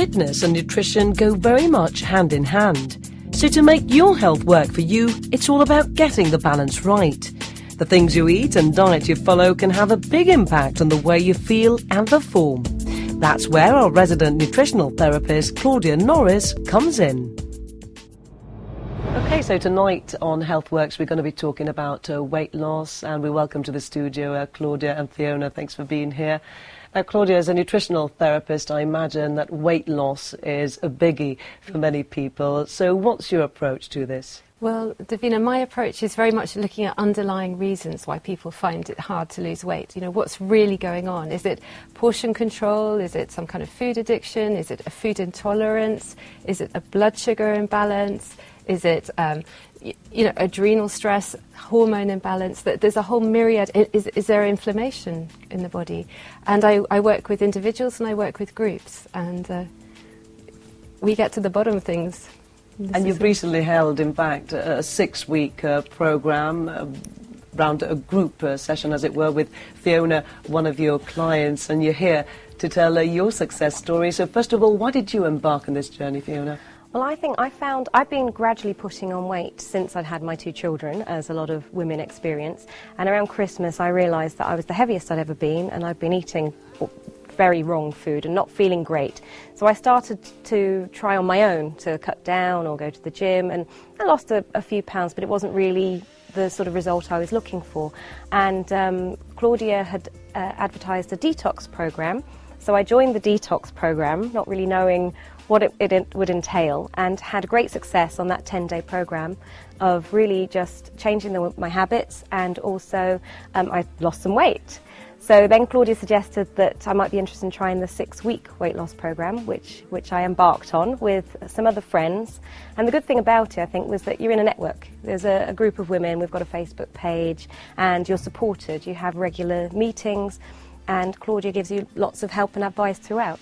Fitness and nutrition go very much hand in hand. So to make your health work for you, it's all about getting the balance right. The things you eat and diet you follow can have a big impact on the way you feel and perform. That's where our resident nutritional therapist, Claudia Norris, comes in. Okay, so tonight on HealthWorks, we're going to be talking about weight loss, and we welcome to the studio Claudia and Fiona. Thanks for being here. Claudia, as a nutritional therapist, I imagine that weight loss is a biggie for many people. So what's your approach to this? Well, Davina, my approach is very much looking at underlying reasons why people find it hard to lose weight. You know, what's really going on? Is it portion control? Is it some kind of food addiction? Is it a food intolerance? Is it a blood sugar imbalance? Is it, adrenal stress, hormone imbalance? There's a whole myriad. Is there inflammation in the body? And I work with individuals and I work with groups, and we get to the bottom of things. And you've recently held, in fact, a 6-week program, around a group session, as it were, with Fiona, one of your clients, and you're here to tell your success story. So first of all, why did you embark on this journey, Fiona? Well, I think I've been gradually putting on weight since I'd had my 2 children, as a lot of women experience. And around Christmas, I realised that I was the heaviest I'd ever been, and I'd been eating very wrong food and not feeling great. So I started to try on my own to cut down or go to the gym, and I lost a few pounds, but it wasn't really the sort of result I was looking for. And Claudia had advertised a detox program, so I joined the detox program, not really knowing what it would entail, and had great success on that 10-day program of really just changing my habits, and also I lost some weight. So then Claudia suggested that I might be interested in trying the 6-week weight loss program, which I embarked on with some other friends. And the good thing about it, I think, was that you're in a network. There's a group of women, we've got a Facebook page, and you're supported. You have regular meetings, and Claudia gives you lots of help and advice throughout.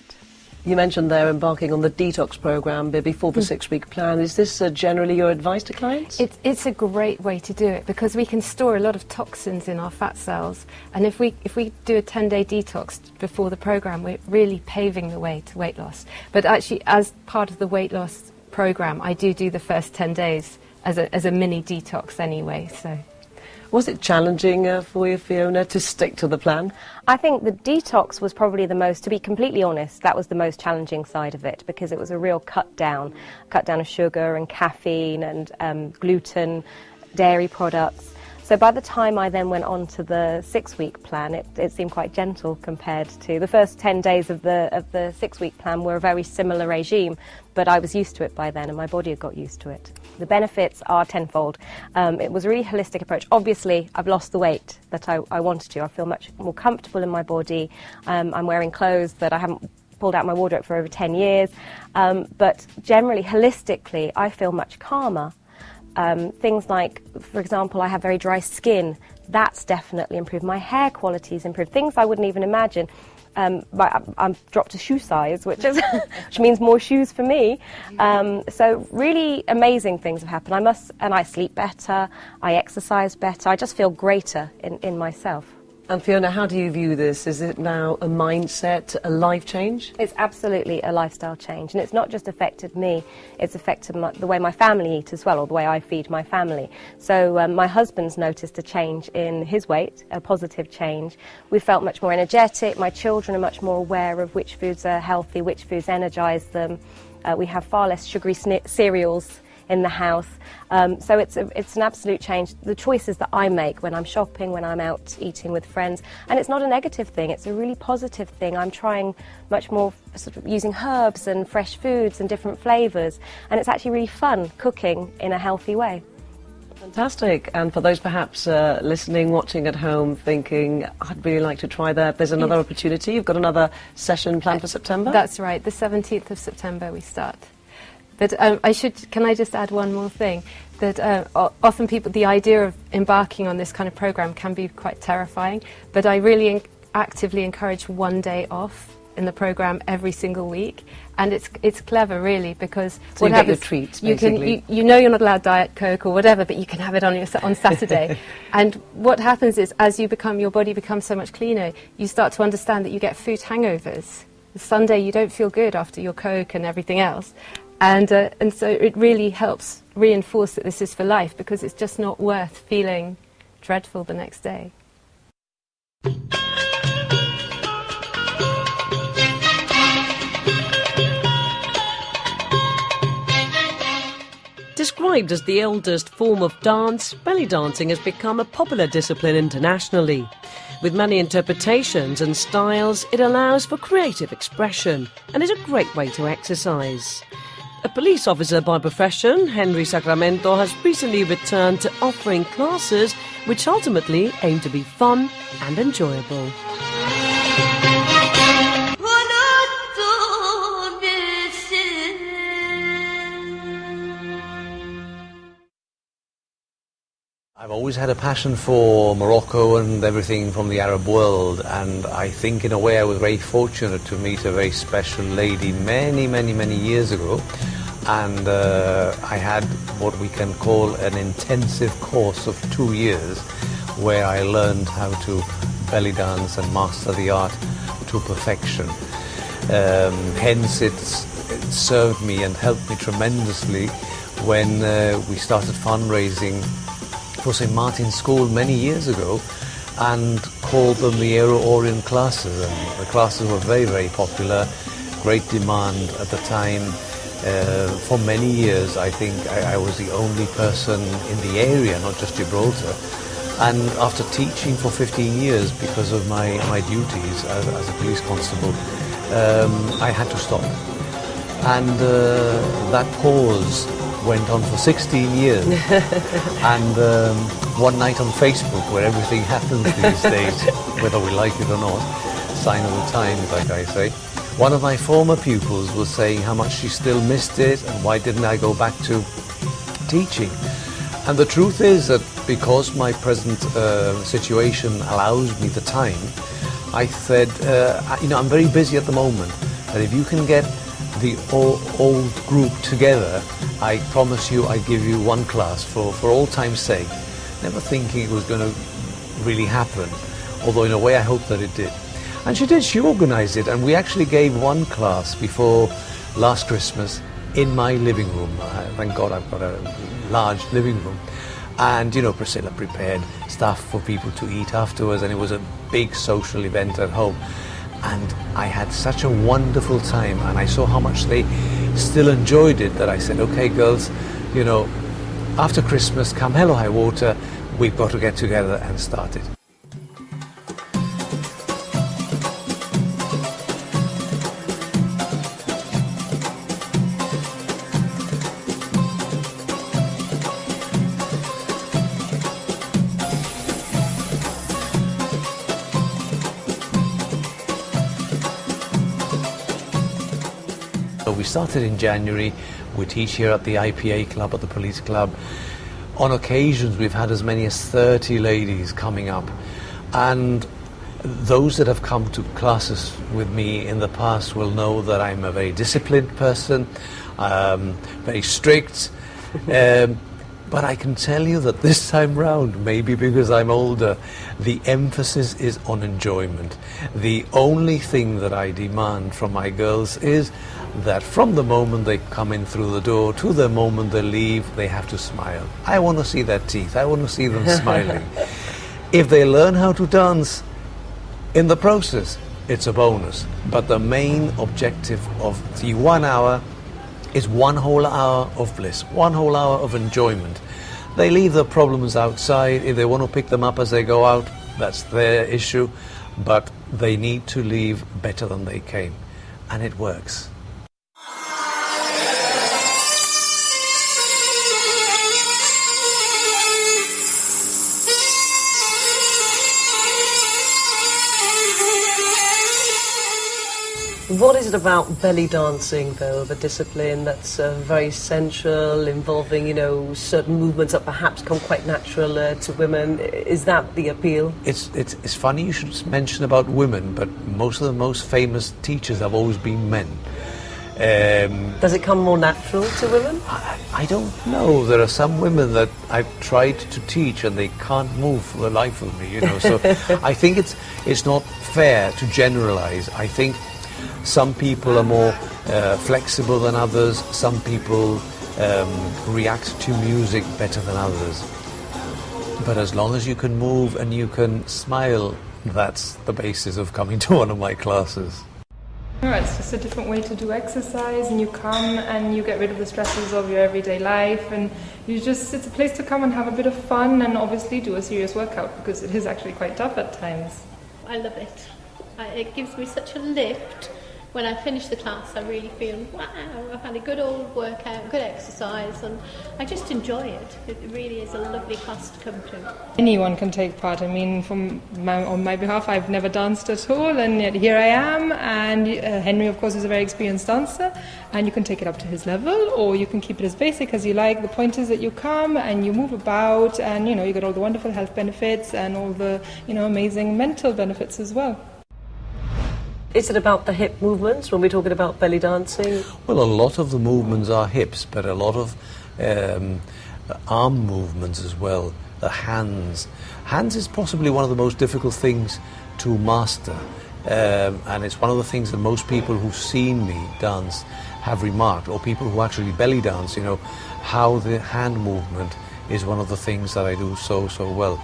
You mentioned there embarking on the detox program before the 6-week plan. Is this generally your advice to clients? It's a great way to do it, because we can store a lot of toxins in our fat cells, and if we do a 10-day detox before the program, we're really paving the way to weight loss. But actually, as part of the weight loss program, I do the first 10 days as a mini detox anyway. So. Was it challenging for you, Fiona, to stick to the plan? I think the detox was probably the most, to be completely honest, that was the most challenging side of it, because it was a real cut down of sugar and caffeine and gluten, dairy products. So by the time I then went on to the 6-week plan, it seemed quite gentle compared to the first 10 days of the 6-week plan. Were a very similar regime, but I was used to it by then, and my body had got used to it. The benefits are tenfold. It was a really holistic approach. Obviously, I've lost the weight that I wanted to. I feel much more comfortable in my body. I'm wearing clothes that I haven't pulled out my wardrobe for over 10 years. But generally, holistically, I feel much calmer. Things like, for example, I have very dry skin. That's definitely improved. My hair quality's improved. Things I wouldn't even imagine. I'm dropped a shoe size, which means more shoes for me. So really amazing things have happened. I sleep better. I exercise better. I just feel greater in myself. And Fiona, how do you view this? Is it now a mindset, a life change? It's absolutely a lifestyle change, and it's not just affected me, it's affected the way my family eat as well, or the way I feed my family. So my husband's noticed a change in his weight, a positive change. We felt much more energetic. My children are much more aware of which foods are healthy, which foods energise them. We have far less sugary cereals in the house. So it's an absolute change. The choices that I make when I'm shopping, when I'm out eating with friends, and it's not a negative thing, it's a really positive thing. I'm trying much more sort of using herbs and fresh foods and different flavours, and it's actually really fun cooking in a healthy way. Fantastic. And for those perhaps listening, watching at home, thinking, I'd really like to try that, there's another opportunity. You've got another session planned for September? That's right, the 17th of September we start. But can I just add one more thing? That often the idea of embarking on this kind of program can be quite terrifying, but I really actively encourage 1 day off in the program every single week, and it's clever really, because so what you happens, get your treats, basically. You know you're not allowed Diet Coke or whatever, but you can have it on Saturday. And what happens is, as your body becomes so much cleaner, you start to understand that you get food hangovers. Sunday you don't feel good after your Coke and everything else. And so it really helps reinforce that this is for life, because it's just not worth feeling dreadful the next day. Described as the oldest form of dance, belly dancing has become a popular discipline internationally. With many interpretations and styles, it allows for creative expression and is a great way to exercise. A police officer by profession, Henry Sacramento, has recently returned to offering classes which ultimately aim to be fun and enjoyable. I've always had a passion for Morocco and everything from the Arab world, and I think in a way I was very fortunate to meet a very special lady many years ago, and I had what we can call an intensive course of 2 years where I learned how to belly dance and master the art to perfection. Hence it served me and helped me tremendously when we started fundraising for St. Martin's School many years ago and called them the Aero Orient classes. And the classes were very popular, great demand at the time. For many years I think I was the only person in the area, not just Gibraltar. And after teaching for 15 years because of my duties as a police constable, I had to stop. And that pause went on for 16 years. And one night on Facebook, where everything happens these days, whether we like it or not, sign of the times, like I say, one of my former pupils was saying how much she still missed it and why didn't I go back to teaching. And the truth is that because my present situation allows me the time, I said, I'm very busy at the moment, but if you can get the old group together, I promise you I give you one class for all time's sake. Never thinking it was going to really happen, although in a way I hope that it did. And she did, she organized it, and we actually gave one class before last Christmas in my living room. Thank God I've got a large living room. And Priscilla prepared stuff for people to eat afterwards, and it was a big social event at home. And I had such a wonderful time, and I saw how much they still enjoyed it, that I said, okay girls, after Christmas, come hell or high water, we've got to get together and start it. So we started in January. We teach here at the IPA club, at the police club. On occasions we've had as many as 30 ladies coming up, and those that have come to classes with me in the past will know that I'm a very disciplined person, very strict, but I can tell you that this time round, maybe because I'm older, the emphasis is on enjoyment. The only thing that I demand from my girls is that from the moment they come in through the door to the moment they leave, they have to smile. I want to see their teeth. I want to see them smiling. If they learn how to dance in the process, it's a bonus. But the main objective of the 1 hour is 1 whole hour of bliss, 1 whole hour of enjoyment. They leave their problems outside. If they want to pick them up as they go out, that's their issue. But they need to leave better than they came. And it works. What is it about belly dancing, though, the discipline that's very central, involving, certain movements that perhaps come quite natural to women? Is that the appeal? It's funny you should mention about women, but most of the most famous teachers have always been men. Does it come more natural to women? I don't know. There are some women that I've tried to teach and they can't move for the life of me, So I think it's not fair to generalize. I think Some people are more flexible than others. Some people react to music better than others. But as long as you can move and you can smile, that's the basis of coming to one of my classes. It's just a different way to do exercise, and you come and you get rid of the stresses of your everyday life, and it's a place to come and have a bit of fun and obviously do a serious workout, because it is actually quite tough at times. I love it. It gives me such a lift. When I finish the class, I really feel, wow, I've had a good old workout, good exercise, and I just enjoy it. It really is a lovely class to come to. Anyone can take part. I mean, on my behalf, I've never danced at all, and yet here I am. And Henry, of course, is a very experienced dancer, and you can take it up to his level, or you can keep it as basic as you like. The point is that you come and you move about, and you get all the wonderful health benefits and all the amazing mental benefits as well. Is it about the hip movements when we're talking about belly dancing? Well, a lot of the movements are hips, but a lot of arm movements as well, the hands. Hands is possibly one of the most difficult things to master, and it's one of the things that most people who've seen me dance have remarked, or people who actually belly dance, how the hand movement is one of the things that I do so well.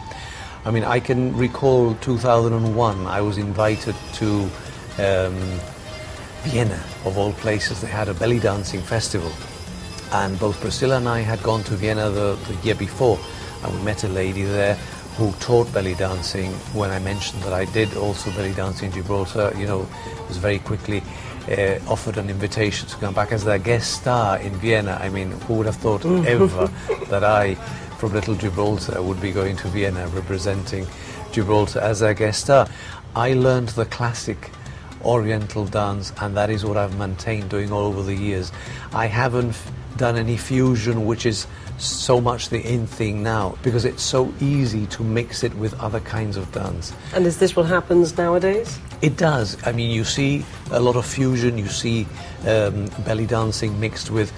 I mean, I can recall 2001, I was invited to Vienna, of all places. They had a belly dancing festival, and both Priscilla and I had gone to Vienna the year before, and we met a lady there who taught belly dancing. When I mentioned that I did also belly dancing in Gibraltar, was very quickly offered an invitation to come back as their guest star in Vienna. I mean, who would have thought ever that I, from little Gibraltar, would be going to Vienna representing Gibraltar as their guest star? I learned the classic Oriental dance, and that is what I've maintained doing all over the years. I haven't done any fusion, which is so much the in thing now, because it's so easy to mix it with other kinds of dance. And is this what happens nowadays? It does. I mean, you see a lot of fusion, you see belly dancing mixed with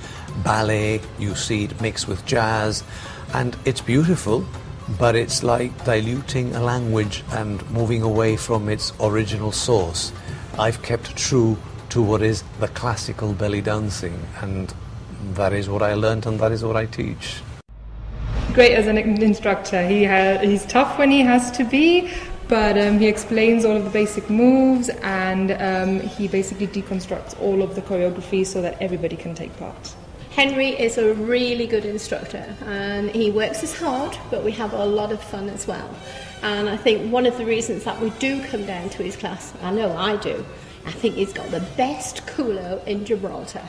ballet, you see it mixed with jazz, and it's beautiful, but it's like diluting a language and moving away from its original source. I've kept true to what is the classical belly dancing, and that is what I learned and that is what I teach. Great as an instructor. He's tough when he has to be, but he explains all of the basic moves, and he basically deconstructs all of the choreography so that everybody can take part. Henry is a really good instructor, and he works as hard, but we have a lot of fun as well. And I think one of the reasons that we do come down to his class, I know I do, I think he's got the best culo in Gibraltar.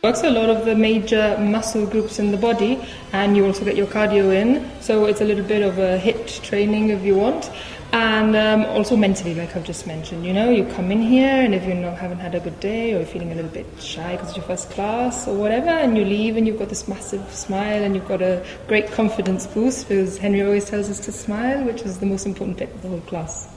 Works a lot of the major muscle groups in the body, and you also get your cardio in, so it's a little bit of a HIIT training if you want. And also mentally, like I've just mentioned, you come in here, and if you haven't had a good day, or you're feeling a little bit shy because it's your first class or whatever, and you leave and you've got this massive smile and you've got a great confidence boost, because Henry always tells us to smile, which is the most important bit of the whole class.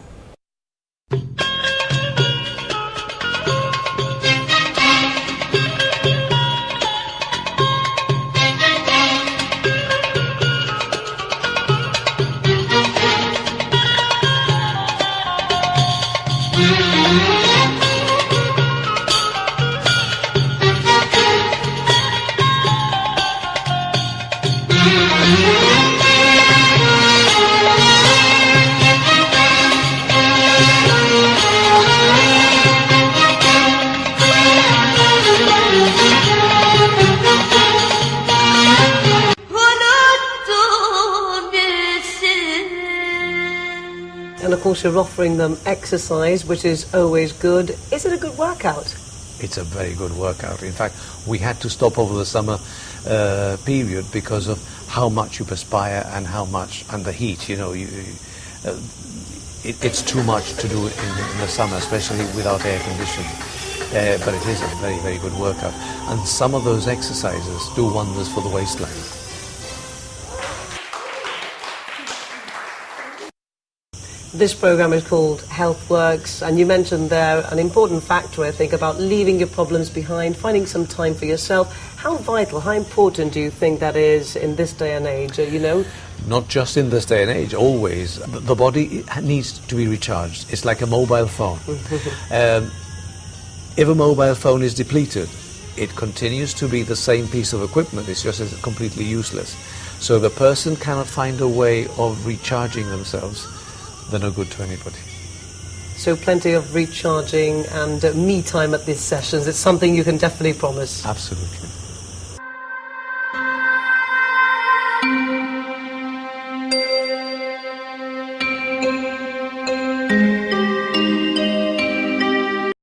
And of course you're offering them exercise, which is always good. Is it a good workout? It's a very good workout. In fact, we had to stop over the summer period because of how much you perspire and and the heat. It's too much to do in the summer, especially without air conditioning. But it is a very, very good workout. And some of those exercises do wonders for the waistline. This program is called Health Works, and you mentioned there an important factor, I think, about leaving your problems behind, finding some time for yourself. How vital, how important do you think that is in this day and age, Not just in this day and age, always. The body needs to be recharged. It's like a mobile phone. If a mobile phone is depleted, it continues to be the same piece of equipment, it's just it's completely useless. So if a person cannot find a way of recharging themselves, they're no good to anybody. So plenty of recharging and me time at these sessions. It's something you can definitely promise. Absolutely.